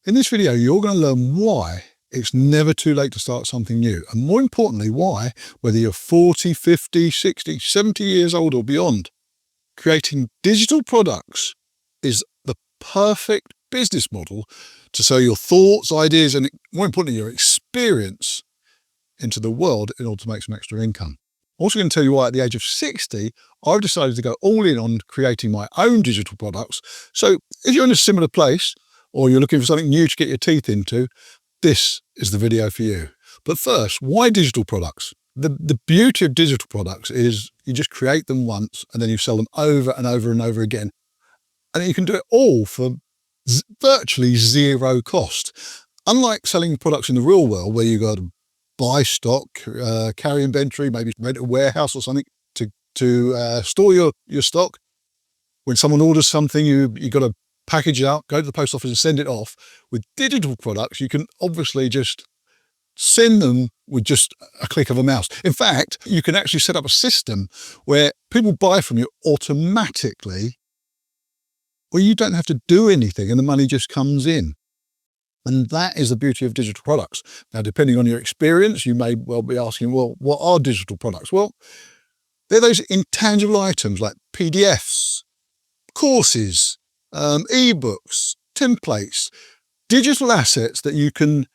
In this video, you're going to learn why it's never too late to start something new. And more importantly, why, whether you're 40, 50, 60, 70 years old or beyond, creating digital products is the perfect business model to sell your thoughts, ideas, and more importantly, your experience into the world in order to make some extra income. I'm also going to tell you why at the age of 60, I've decided to go all in on creating my own digital products. So if you're in a similar place or you're looking for something new to get your teeth into, this is the video for you. But first, why digital products? The beauty of digital products is you just create them once and then you sell them over and over and over again. And you can do it all for virtually zero cost. Unlike selling products in the real world where you got to buy stock, carry inventory, maybe rent a warehouse or something to store your stock. When someone orders something, you got to package it up, go to the post office and send it off. With digital products, you can obviously just send them with just a click of a mouse. In fact, you can actually set up a system where people buy from you automatically, where you don't have to do anything and the money just comes in. And that is the beauty of digital products. Now, depending on your experience, you may well be asking, well, what are digital products? Well, they're those intangible items like PDFs, courses, ebooks, templates, digital assets that you can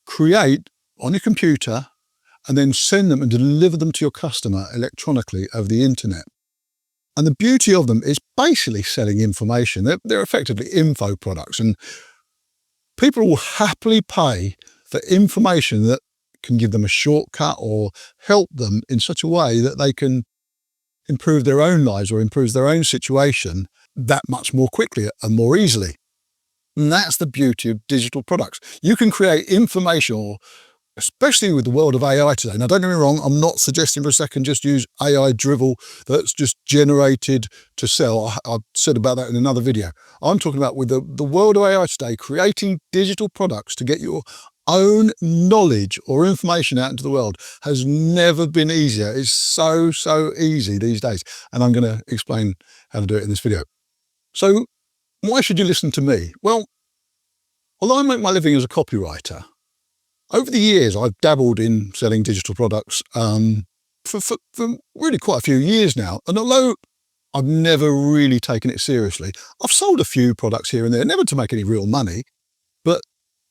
create on your computer and then send them and deliver them to your customer electronically over the internet. And the beauty of them is basically selling information. They're effectively info products, and people will happily pay for information that can give them a shortcut or help them in such a way that they can improve their own lives or improve their own situation that much more quickly and more easily. And that's the beauty of digital products. You can create information, or especially with the world of AI today. Now, don't get me wrong, I'm not suggesting for a second just use AI drivel that's just generated to sell. I've said about that in another video. I'm talking about with the world of AI today, creating digital products to get your own knowledge or information out into the world has never been easier. It's so easy these days. And I'm going to explain how to do it in this video. So why should you listen to me? Well, although I make my living as a copywriter, over the years, I've dabbled in selling digital products for really quite a few years now. And although I've never really taken it seriously, I've sold a few products here and there, never to make any real money, but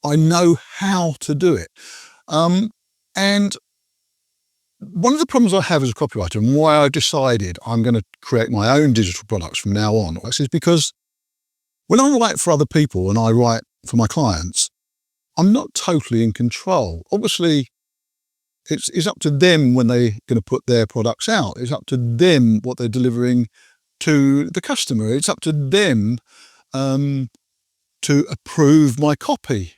I know how to do it. And one of the problems I have as a copywriter and why I decided I'm going to create my own digital products from now on is because when I write for other people and I write for my clients, I'm not totally in control. Obviously, it's up to them when they're going to put their products out. It's up to them what they're delivering to the customer. It's up to them to approve my copy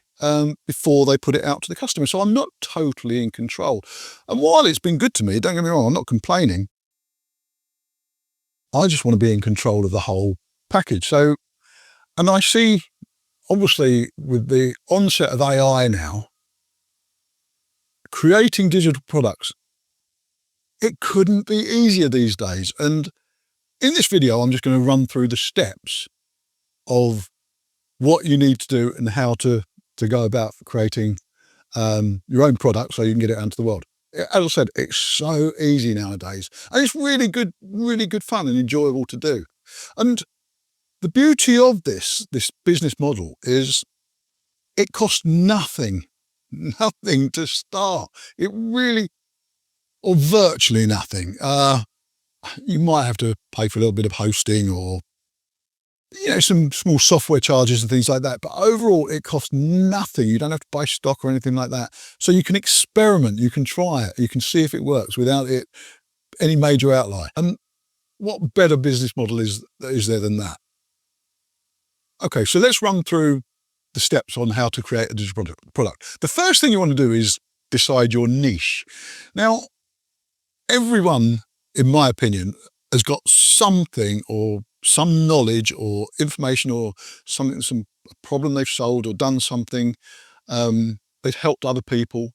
before they put it out to the customer. So I'm not totally in control. And while it's been good to me, don't get me wrong, I'm not complaining. I just want to be in control of the whole package. So, and I see, obviously, with the onset of AI now, creating digital products, it couldn't be easier these days. And in this video, I'm just going to run through the steps of what you need to do and how to go about creating your own product so you can get it out into the world. As I said, it's so easy nowadays. And it's really good fun and enjoyable to do. And the beauty of this business model is it costs nothing to start. It really, or virtually nothing. You might have to pay for a little bit of hosting or, some small software charges and things like that. But overall, it costs nothing. You don't have to buy stock or anything like that. So you can experiment, you can try it, you can see if it works without any major outlay. And what better business model is there than that? Okay, so let's run through the steps on how to create a digital product. The first thing you want to do is decide your niche. Now, everyone, in my opinion, has got something or some knowledge or information or some problem they've solved or done something. They've helped other people.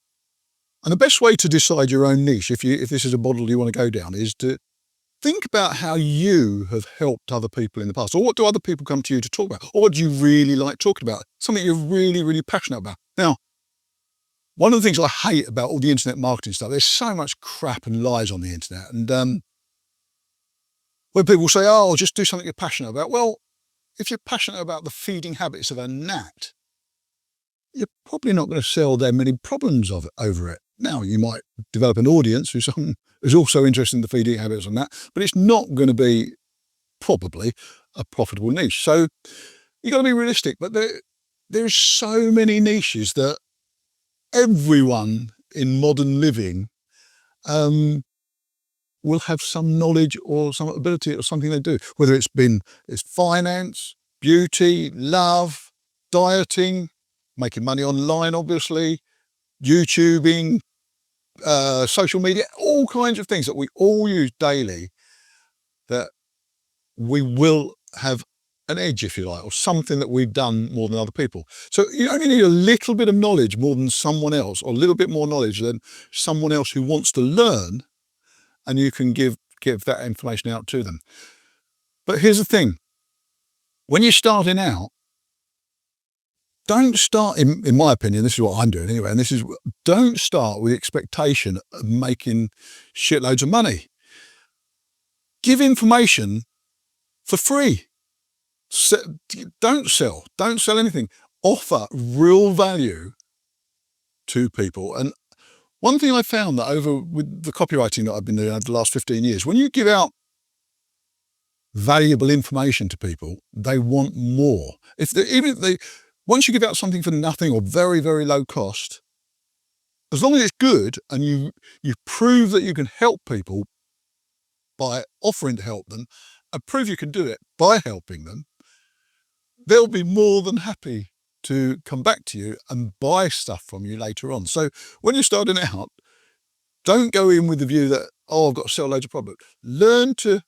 And the best way to decide your own niche, if this is a model you want to go down, is to think about how you have helped other people in the past, or what do other people come to you to talk about, or what do you really like talking about, something you're really, really passionate about. Now, one of the things I hate about all the internet marketing stuff, there's so much crap and lies on the internet. And when people say, oh, just do something you're passionate about. Well, if you're passionate about the feeding habits of a gnat, you're probably not going to sell them many problems over it. Now, you might develop an audience who's also interested in the feeding habits of that, but it's not going to be probably a profitable niche. So you've got to be realistic, but there's so many niches that everyone in modern living will have some knowledge or some ability or something they do, whether it's finance, beauty, love, dieting, making money online, obviously, YouTubing, social media, all kinds of things that we all use daily, that we will have an edge, if you like, or something that we've done more than other people. So you only need a little bit of knowledge more than someone else, or a little bit more knowledge than someone else who wants to learn, and you can give that information out to them. But here's the thing. When you're starting out, don't start, in my opinion, this is what I'm doing anyway, and don't start with the expectation of making shitloads of money. Give information for free. Don't sell anything. Offer real value to people. And one thing I found that with the copywriting that I've been doing over the last 15 years, when you give out valuable information to people, they want more. Once you give out something for nothing or very, very low cost, as long as it's good and you prove that you can help people by offering to help them, and prove you can do it by helping them, they'll be more than happy to come back to you and buy stuff from you later on. So when you're starting out, don't go in with the view that, oh, I've got to sell loads of product. Learn to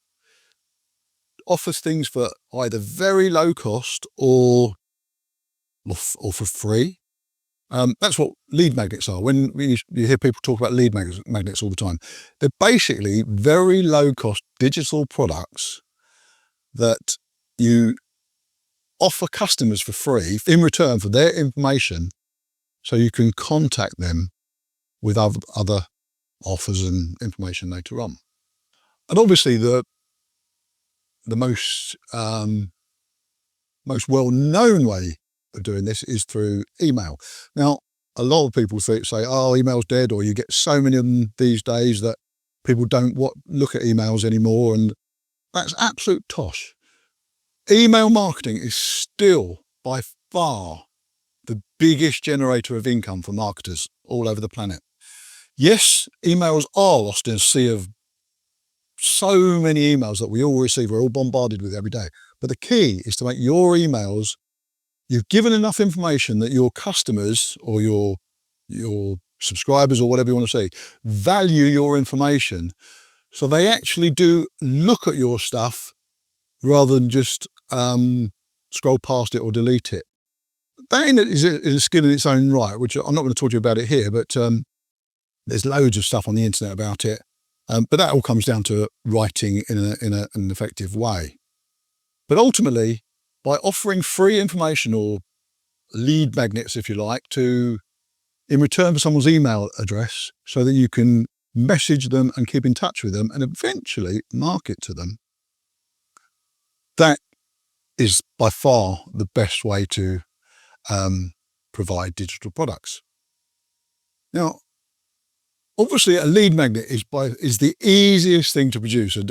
offer things for either very low cost or for free. That's what lead magnets are. When you hear people talk about lead magnets all the time, they're basically very low cost digital products that you offer customers for free in return for their information, so you can contact them with other offers and information later on. And obviously the most well-known way of doing this is through email. Now, a lot of people say, oh, email's dead, or you get so many of them these days that people don't look at emails anymore, and that's absolute tosh. Email marketing is still by far the biggest generator of income for marketers all over the planet. Yes, emails are lost in a sea of so many emails that we all receive, we're all bombarded with every day. But the key is to make your emails, you've given enough information that your customers or your subscribers, or whatever you want to say, value your information, so they actually do look at your stuff rather than just scroll past it or delete it. That is a skill in its own right, which I'm not going to talk to you about it here, but there's loads of stuff on the internet about it. But that all comes down to writing in an effective way. But ultimately, by offering free information or lead magnets, if you like, in return for someone's email address, so that you can message them and keep in touch with them and eventually market to them, that is by far the best way to provide digital products. Now, obviously, a lead magnet is the easiest thing to produce. A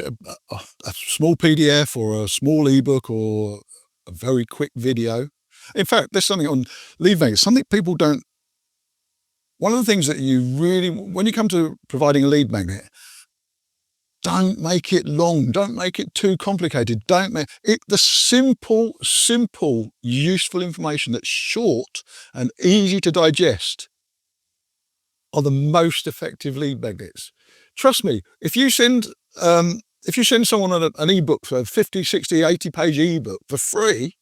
small PDF or a small ebook or a very quick video. In fact, there's something on lead magnets, something people don't. One of the things that when you come to providing a lead magnet, don't make it long. Don't make it too complicated. Don't make it the simple, useful information that's short and easy to digest are the most effective lead magnets. Trust me, if you send someone an ebook, for a 50, 60, 80-page ebook for free,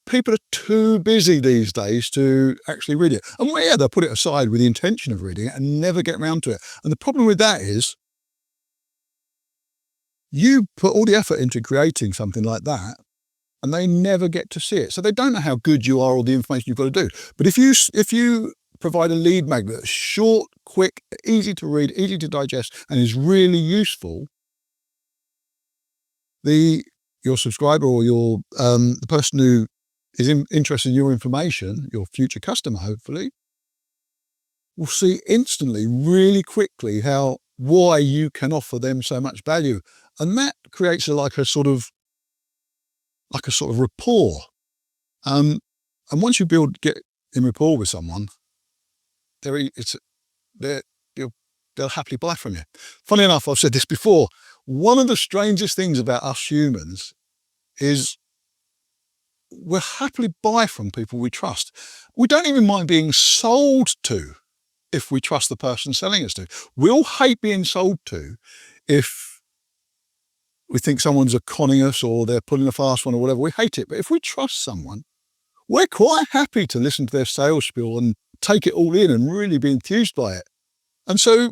people are too busy these days to actually read it. And yeah, they'll put it aside with the intention of reading it and never get around to it. And the problem with that is You put all the effort into creating something like that, and they never get to see it. So they don't know how good you are or the information you've got to do. But if you provide a lead magnet that's short, quick, easy to read, easy to digest, and is really useful, your subscriber or the person who is interested in your information, your future customer, hopefully, will see instantly, really quickly, why you can offer them so much value, and that creates like a sort of rapport. And once you get in rapport with someone, they're they're they'll happily buy from you. Funny enough, I've said this before. One of the strangest things about us humans is we'll happily buy from people we trust. We don't even mind being sold to if we trust the person selling us to. We'll hate being sold to if we think someone's conning us or they're pulling a fast one or whatever. We hate it. But if we trust someone, we're quite happy to listen to their sales spiel and take it all in and really be enthused by it. And so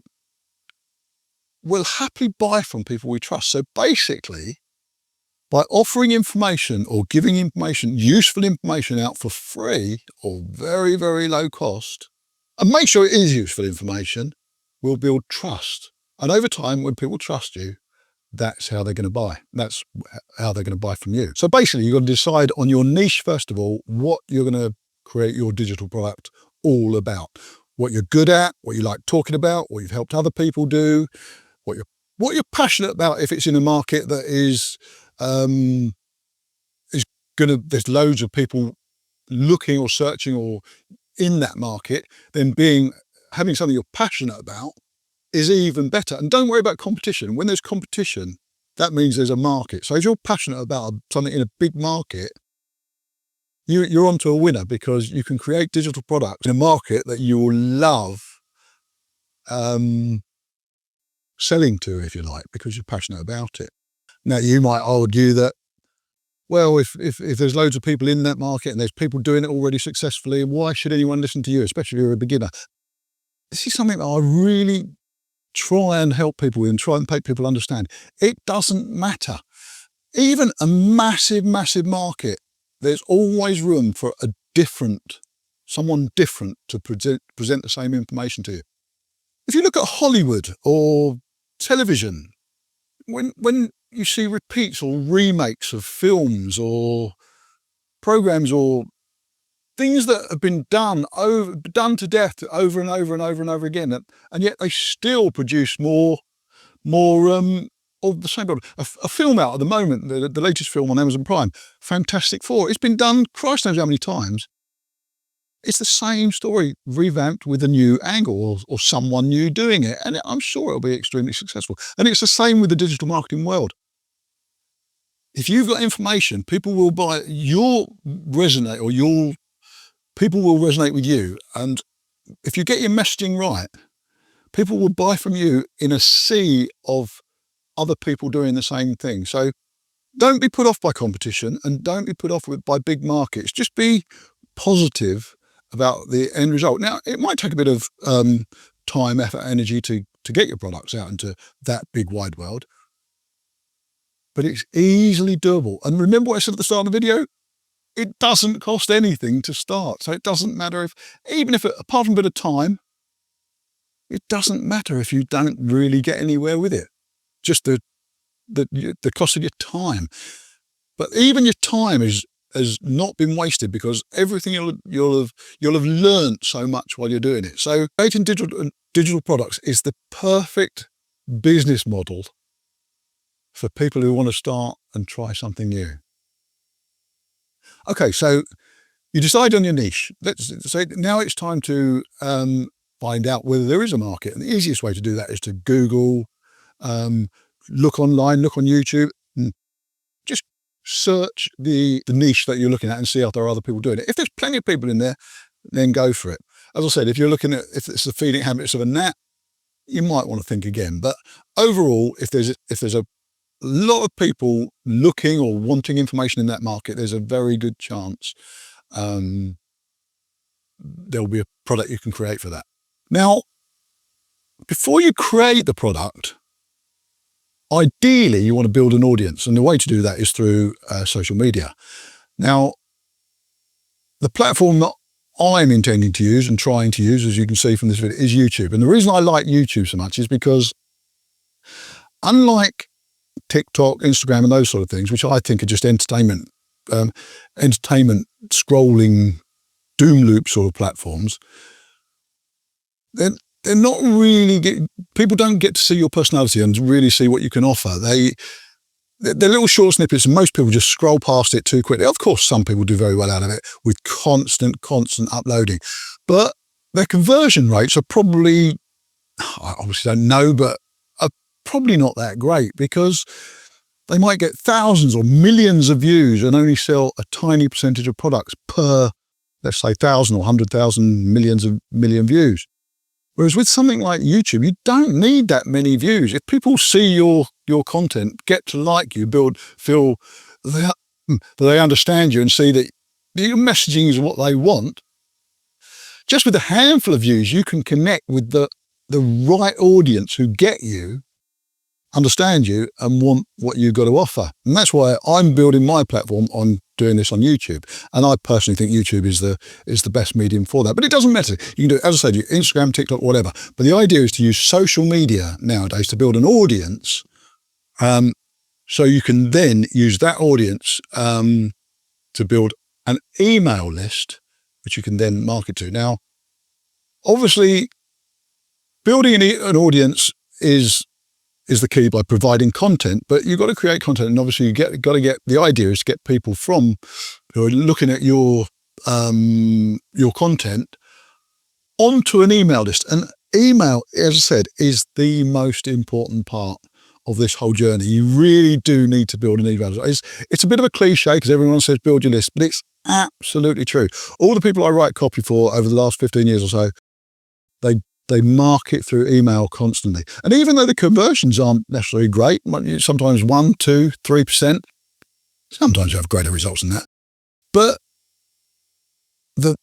we'll happily buy from people we trust. So basically, by offering information or giving information, useful information out for free or very, very low cost, and make sure it is useful information, we'll build trust. And over time, when people trust you, that's how they're going to buy. That's how they're going to buy from you. So basically, you've got to decide on your niche, first of all, what you're going to create your digital product all about. What you're good at, what you like talking about, what you've helped other people do, what you're passionate about. If it's in a market that is there's loads of people looking or searching or in that market, then having something you're passionate about is even better. And don't worry about competition. When there's competition, that means there's a market. So if you're passionate about something in a big market, you're onto a winner, because you can create digital products in a market that you will love selling to, if you like, because you're passionate about it. Now, you might argue that, well, if there's loads of people in that market and there's people doing it already successfully, why should anyone listen to you, especially if you're a beginner? This is something that I really try and help people with and try and make people understand. It doesn't matter. Even a massive, massive market, there's always room for someone different to present the same information to you. If you look at Hollywood or television, when you see repeats or remakes of films or programs or things that have been done to death over and over and over and over again, and yet they still produce more of the same product. A film out at the moment, the latest film on Amazon Prime, Fantastic Four. It's been done Christ knows how many times. It's the same story revamped with a new angle or someone new doing it, and I'm sure it'll be extremely successful. And it's the same with the digital marketing world. If you've got information, people will buy. People will resonate with you, and if you get your messaging right, people will buy from you in a sea of other people doing the same thing. So don't be put off by competition, and don't be put off by big markets. Just be positive about the end result. Now, it might take a bit of time, effort, energy to get your products out into that big wide world, but it's easily doable. And remember what I said at the start of the video? It doesn't cost anything to start. So it doesn't matter apart from a bit of time, it doesn't matter if you don't really get anywhere with it. Just the cost of your time. But even your time has not been wasted, because everything you'll have learned so much while you're doing it. So creating digital products is the perfect business model for people who want to start and try something new. Okay, so you decide on your niche. Let's say now it's time to find out whether there is a market. And the easiest way to do that is to Google, look online, look on YouTube, and just search the niche that you're looking at and see if there are other people doing it. If there's plenty of people in there, then go for it. As I said, if it's the feeding habits of a gnat, you might want to think again. But overall, if there's a lot of people looking or wanting information in that market, there's a very good chance there'll be a product you can create for that. Now, before you create the product, ideally you want to build an audience, and the way to do that is through social media. Now, the platform that I'm intending to use and trying to use, as you can see from this video, is YouTube. And the reason I like YouTube so much is because, unlike TikTok, Instagram, and those sort of things, which I think are just entertainment scrolling doom loop sort of platforms, they're not really people don't get to see your personality and really see what you can offer. They're little short snippets, and most people just scroll past it too quickly. Of course, some people do very well out of it with constant uploading, but their conversion rates are probably, I obviously don't know, but are probably not that great, because they might get thousands or millions of views and only sell a tiny percentage of products per, let's say, 1,000 or 100,000 million views. Whereas with something like YouTube, you don't need that many views. If people see your content, get to like you, feel that they understand you and see that your messaging is what they want, just with a handful of views, you can connect with the right audience who get you, understand you, and want what you've got to offer. And that's why I'm building my platform on doing this on YouTube. And I personally think YouTube is the best medium for that. But it doesn't matter. You can do, as I said, Instagram, TikTok, whatever. But the idea is to use social media nowadays to build an audience, so you can then use that audience to build an email list, which you can then market to. Now, obviously, building an audience is the key by providing content, but you've got to create content, and obviously the idea is to get people who are looking at your content onto an email list. And email, as I said, is the most important part of this whole journey. You really do need to build an email list. It's a bit of a cliche because everyone says build your list, but it's absolutely true. All the people I write copy for over the last 15 years or so, they market through email constantly. And even though the conversions aren't necessarily great, sometimes 1%, 2%, 3%, sometimes you have greater results than that. But the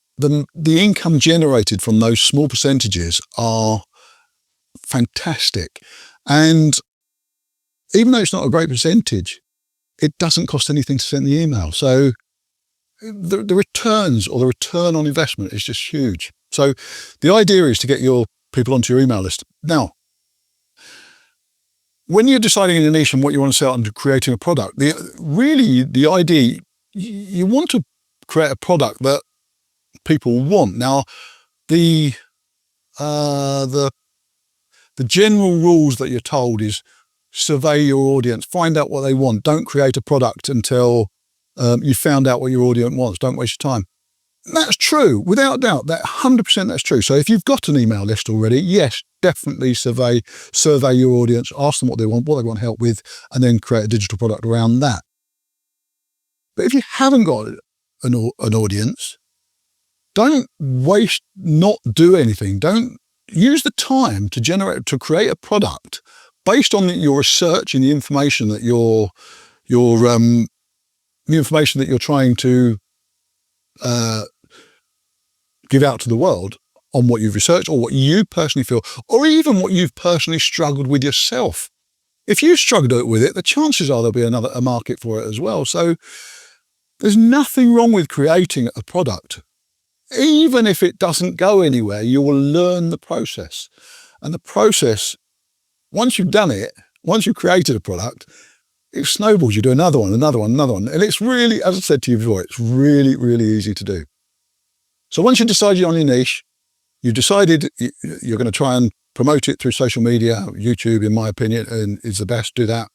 income generated from those small percentages are fantastic. And even though it's not a great percentage, it doesn't cost anything to send the email. So the returns, or the return on investment, is just huge. So the idea is to get your people onto your email list. Now, when you're deciding in a niche and what you want to sell and creating a product, the idea, you want to create a product that people want. Now, the general rules that you're told is survey your audience, find out what they want. Don't create a product until you found out what your audience wants. Don't waste your time. That's true, without doubt. That 100% that's true. So if you've got an email list already, yes, definitely survey your audience, ask them what they want help with, and then create a digital product around that. But if you haven't got an audience, don't not do anything. Don't use the time to create a product based on your research and the information that you're trying to give out to the world on what you've researched, or what you personally feel, or even what you've personally struggled with yourself. If you struggled with it, the chances are there'll be a market for it as well. So there's nothing wrong with creating a product. Even if it doesn't go anywhere, you will learn the process. And the process, once you've done it, once you've created a product, it snowballs. You do another one. And it's really, as I said to you before, it's really, really easy to do. So once you decided on your niche, you decided you're going to try and promote it through social media. YouTube, in my opinion, is the best. Do that.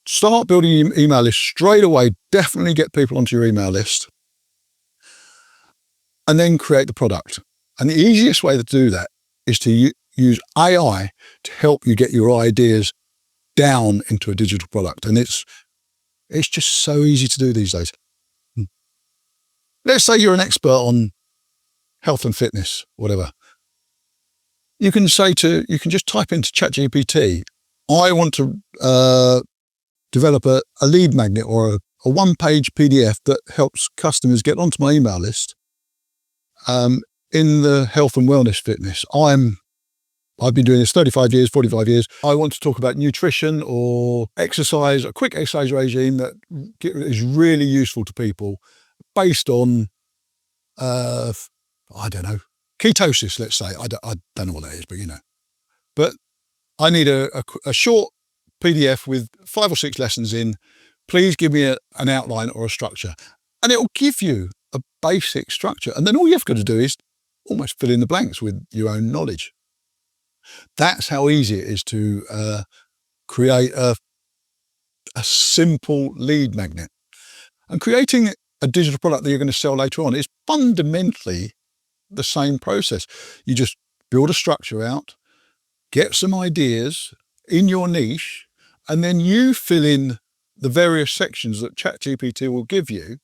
Start building your email list straight away. Definitely get people onto your email list. And then create the product. And the easiest way to do that is to use AI to help you get your ideas down into a digital product. And it's just so easy to do these days. Let's say you're an expert on health and fitness, whatever. You can just type into ChatGPT, I want to develop a lead magnet or a one-page PDF that helps customers get onto my email list in the health and wellness fitness. I'm I've been doing this 35 years, 45 years. I want to talk about nutrition or exercise, a quick exercise regime that is really useful to people based on, I don't know, ketosis, let's say. I don't know what that is, but But I need a short PDF with 5 or 6 lessons in. Please give me an outline or a structure. And it will give you a basic structure. And then all you've got to do is almost fill in the blanks with your own knowledge. That's how easy it is to create a simple lead magnet. And creating a digital product that you're going to sell later on is fundamentally the same process. You just build a structure out, get some ideas in your niche, and then you fill in the various sections that ChatGPT will give you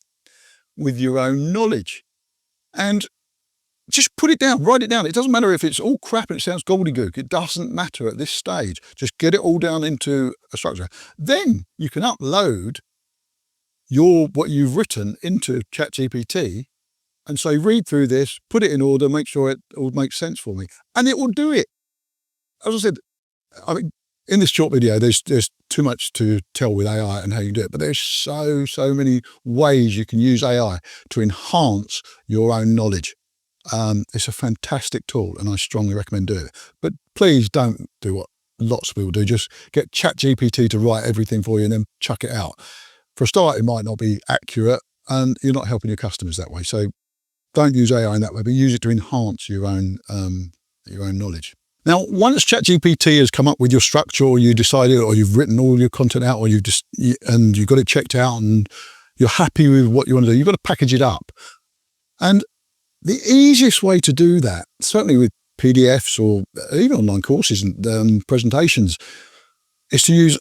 with your own knowledge. And just put it down, write it down. It doesn't matter if it's all crap and it sounds gobbledygook. It doesn't matter at this stage. Just get it all down into a structure. Then you can upload what you've written into ChatGPT and say, read through this, put it in order, make sure it all makes sense for me. And it will do it. As I said, I mean, in this short video, there's too much to tell with AI and how you do it, but there's so many ways you can use AI to enhance your own knowledge. It's a fantastic tool and I strongly recommend doing it. But please don't do what lots of people do. Just get ChatGPT to write everything for you and then chuck it out. For a start, it might not be accurate and you're not helping your customers that way. So don't use AI in that way, but use it to enhance your own knowledge. Now, once ChatGPT has come up with your structure, or you decided, or you've written all your content out, or you've got it checked out and you're happy with what you want to do, you've got to package it up. And the easiest way to do that, certainly with PDFs or even online courses and presentations, is to use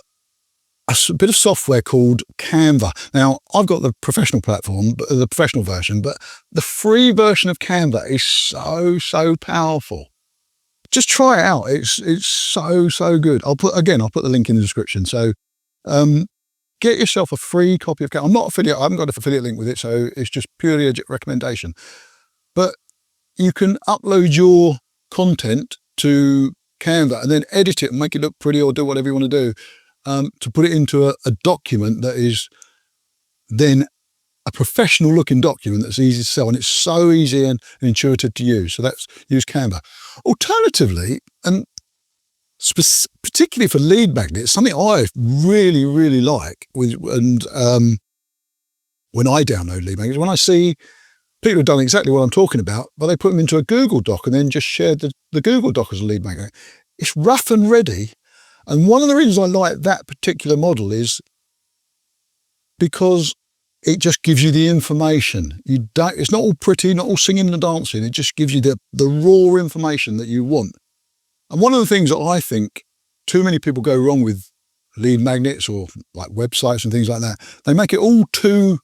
a bit of software called Canva. Now, I've got the professional platform, the professional version, but the free version of Canva is so powerful. Just try it out. It's so good. I'll put the link in the description. So get yourself a free copy of Canva. I'm not affiliate. I haven't got an affiliate link with it, so it's just purely a recommendation. But you can upload your content to Canva and then edit it and make it look pretty, or do whatever you want to do, to put it into a document that is then a professional looking document that's easy to sell, and it's so easy and intuitive to use. So use Canva. Alternatively, and particularly for lead magnets, something I really like when I download lead magnets, when I see people have done exactly what I'm talking about, but they put them into a Google Doc and then just share the Google Doc as a lead magnet. It's rough and ready. And one of the reasons I like that particular model is because it just gives you the information. It's not all pretty, not all singing and dancing. It just gives you the raw information that you want. And one of the things that I think too many people go wrong with lead magnets or like websites and things like that, they make it all too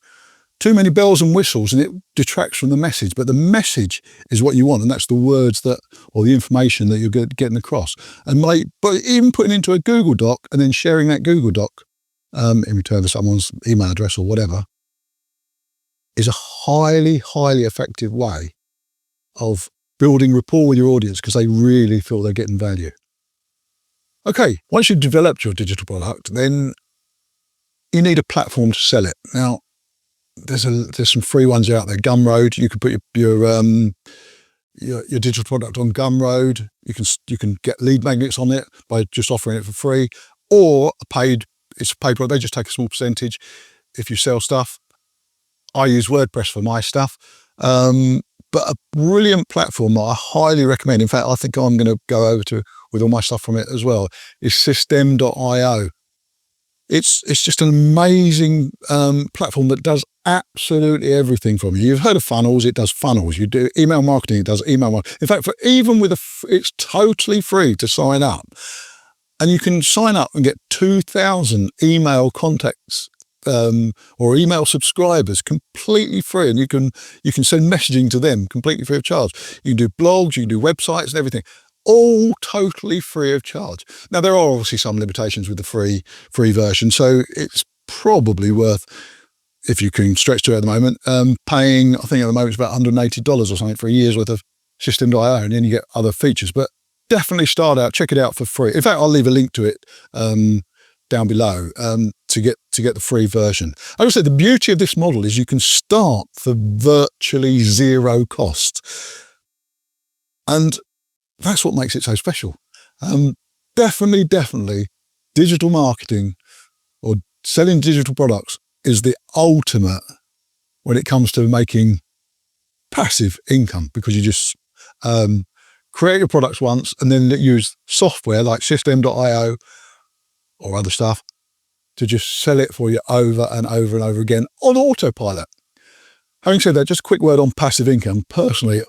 many bells and whistles, and it detracts from the message. But the message is what you want, and that's the words or the information that you're getting across. And but even putting into a Google Doc and then sharing that Google Doc in return for someone's email address or whatever, is a highly effective way of building rapport with your audience, because they really feel they're getting value. Okay, once you've developed your digital product, then you need a platform to sell it. Now, there's some free ones out there. Gumroad, you can put your digital product on Gumroad. You can get lead magnets on it by just offering it for free, or it's a paid product. They just take a small percentage if you sell stuff. I use WordPress for my stuff, but a brilliant platform that I highly recommend. In fact, I think I'm going to go over to with all my stuff from it as well, is System.io. It's just an amazing platform that does absolutely everything from you. You've heard of funnels, it does funnels. You do email marketing, it does email marketing. In fact, it's totally free to sign up. And you can sign up and get 2,000 email contacts or email subscribers completely free, and you can send messaging to them completely free of charge. You can do blogs, you can do websites and everything, all totally free of charge. Now, there are obviously some limitations with the free version, so it's probably worth, if you can stretch to it at the moment, paying, I think at the moment it's about $180 or something for a year's worth of System.io, and then you get other features. But definitely start out, check it out for free. In fact, I'll leave a link to it down below to get the free version. As I said, the beauty of this model is you can start for virtually zero cost. And that's what makes it so special. Definitely, digital marketing or selling digital products is the ultimate when it comes to making passive income, because you just create your products once and then use software like System.io or other stuff to just sell it for you over and over and over again on autopilot. Having said that, just a quick word on passive income. Personally,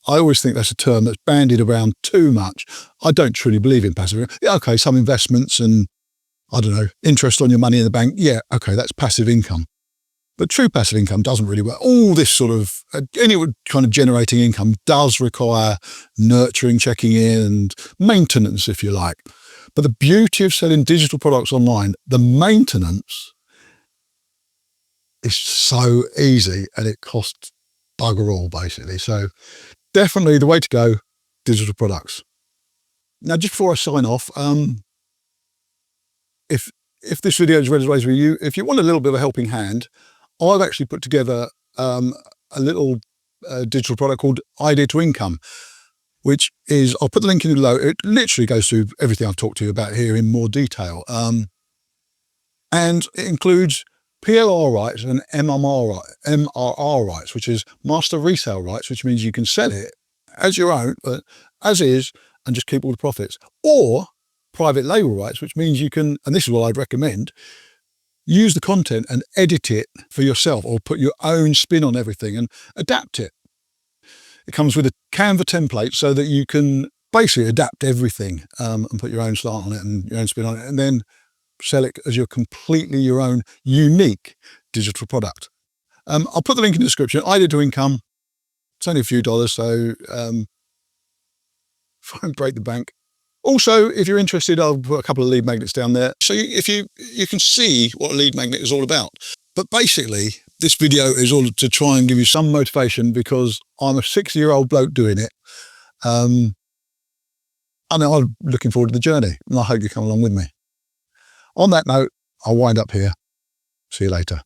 I always think that's a term that's bandied around too much. I don't truly believe in passive income. Yeah, okay, some investments and, I don't know, interest on your money in the bank. Yeah, okay, that's passive income. But true passive income doesn't really work. All this sort of, any kind of generating income does require nurturing, checking in, and maintenance, if you like. But the beauty of selling digital products online, the maintenance is so easy and it costs bugger all, basically. So definitely the way to go, digital products. Now, just before I sign off, if this video has resonated with you, if you want a little bit of a helping hand, I've actually put together a little digital product called Idea to Income, which is, I'll put the link in below. It literally goes through everything I've talked to you about here in more detail. And it includes PLR rights and MRR rights, which is master resale rights, which means you can sell it as your own, but as is, and just keep all the profits. Or private label rights, which means you can, and this is what I'd recommend, use the content and edit it for yourself or put your own spin on everything and adapt it. It comes with a Canva template so that you can basically adapt everything and put your own style on it and your own spin on it, and then sell it as completely your own unique digital product. I'll put the link in the description. Idea to Income. It's only a few dollars, so don't break the bank. Also, if you're interested, I'll put a couple of lead magnets down there. So if you can see what a lead magnet is all about. But basically, this video is all to try and give you some motivation, because I'm a 60-year-old bloke doing it. And I'm looking forward to the journey, and I hope you come along with me. On that note, I'll wind up here. See you later.